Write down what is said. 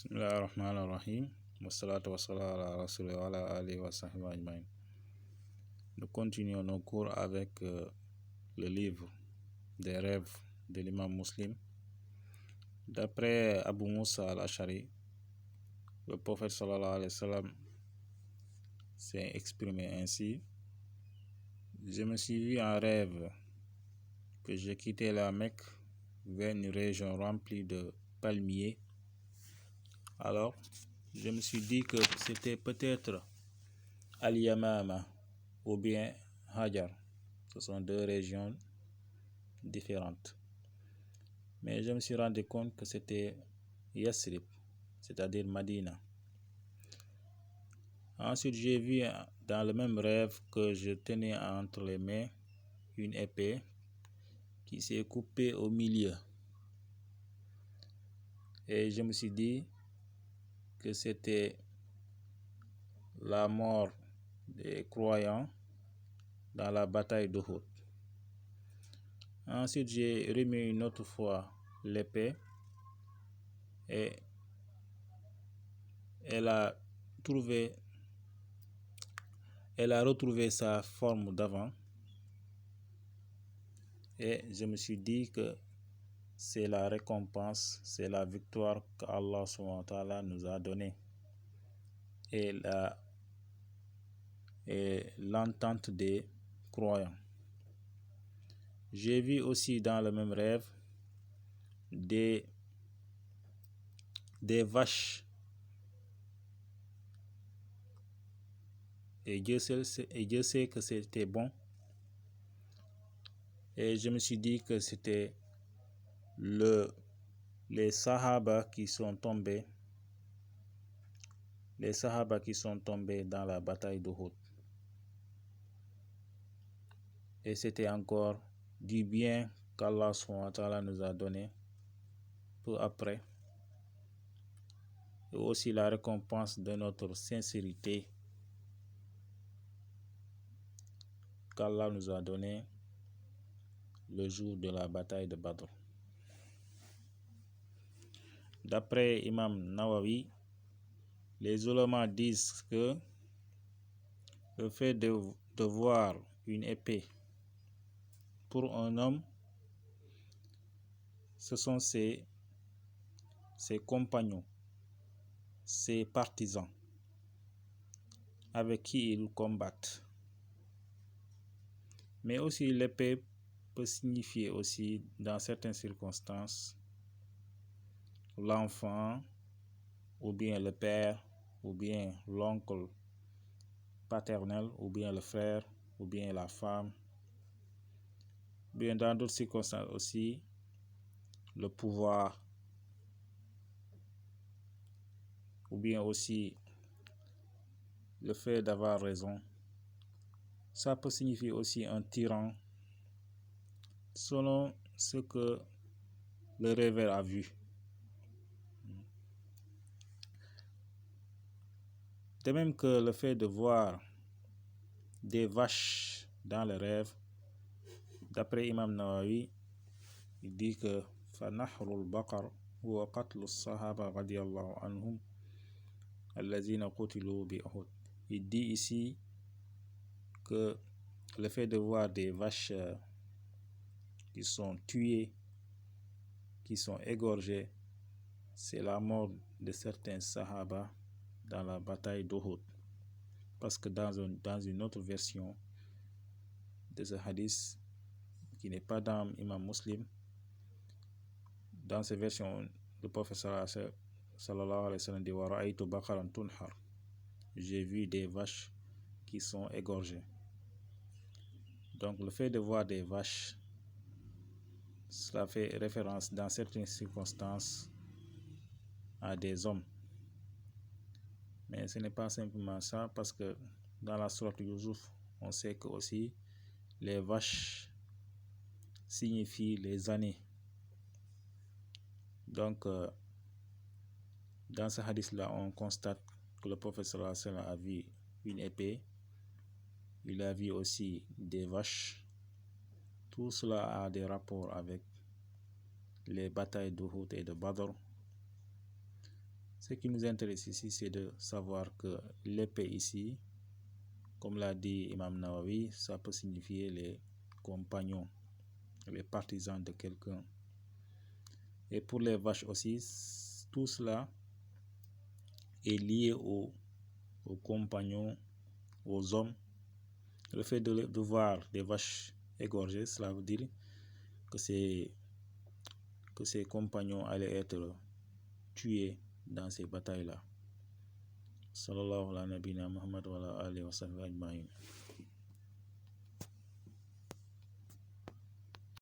Bismillahirrahmanirrahim. Wassalatu wassalamu ala rasulillah wa ala alihi wa sahbihi ajma'in. Nous continuons nos cours avec le livre des rêves de l'imam Muslim. D'après Abu Musa al-Ash'ari, le prophète sallallahu alayhi wa sallam s'est exprimé ainsi: je me suis vu en rêve que je quittais la Mecque vers une région remplie de palmiers. Alors, je me suis dit que c'était peut-être Al-Yamama ou bien Hajar. Ce sont deux régions différentes. Mais je me suis rendu compte que c'était Yasrib, c'est-à-dire Madina. Ensuite, j'ai vu dans le même rêve que je tenais entre les mains une épée qui s'est coupée au milieu. Et je me suis dit que c'était la mort des croyants dans la bataille d'Uhud. Ensuite, j'ai remis une autre fois l'épée et elle a retrouvé sa forme d'avant. Et je me suis dit que c'est la récompense, c'est la victoire qu'Allah subhanahu wa ta'ala nous a donnée. Et l'entente des croyants. J'ai vu aussi dans le même rêve des vaches. Et Dieu sait que c'était bon. Et je me suis dit que c'était les Sahaba qui sont tombés. Les Sahaba qui sont tombés dans la bataille d'Uhud. Et c'était encore du bien qu'Allah subhanahu wa ta'ala nous a donné peu après. Et aussi la récompense de notre sincérité qu'Allah nous a donné le jour de la bataille de Badr. D'après Imam Nawawi, les ulémas disent que le fait de voir une épée pour un homme, ce sont ses compagnons, ses partisans avec qui ils combattent. Mais aussi l'épée peut signifier aussi dans certaines circonstances l'enfant ou bien le père ou bien l'oncle paternel ou bien le frère ou bien la femme. Bien dans d'autres circonstances aussi le pouvoir ou bien aussi le fait d'avoir raison. Ça peut signifier aussi un tyran selon ce que le rêveur a vu. De même que le fait de voir des vaches dans le rêve, d'après Imam Nawawi, il dit que فَنَحْرُ الْبَقَرِ هُوَ قَتْلُ الصَّحَابَةِ رَضِيَ اللَّهُ عَنْهُمْ الَّذِينَ قُتِلُوا بِأُحُدٍ. Il dit ici que le fait de voir des vaches qui sont tuées, qui sont égorgées, c'est la mort de certains Sahaba dans la bataille d'Uhud. Parce que dans une autre version de ce hadith, qui n'est pas dans Imam Muslim, dans cette version, le prophète sallallahu alayhi wa sallam dit wa ra'aytu baqaran tunhar. J'ai vu des vaches qui sont égorgées. Donc le fait de voir des vaches, cela fait référence dans certaines circonstances à des hommes. Mais ce n'est pas simplement ça, parce que dans la sourate Yusuf, on sait que aussi les vaches signifient les années. Donc dans ce hadith-là, on constate que le prophète sallallahu alayhi wa sallam a vu une épée, il a vu aussi des vaches. Tout cela a des rapports avec les batailles d'Uhud et de Badr. Ce qui nous intéresse ici, c'est de savoir que l'épée ici, comme l'a dit Imam Nawawi, ça peut signifier les compagnons, les partisans de quelqu'un. Et pour les vaches aussi, tout cela est lié aux compagnons, aux hommes. Le fait de voir des vaches égorgées, cela veut dire que ces compagnons allaient être tués dans ces batailles-là. Sallallahu ala nabina Muhammad wa ala alihi wa sahbihi ajma'in.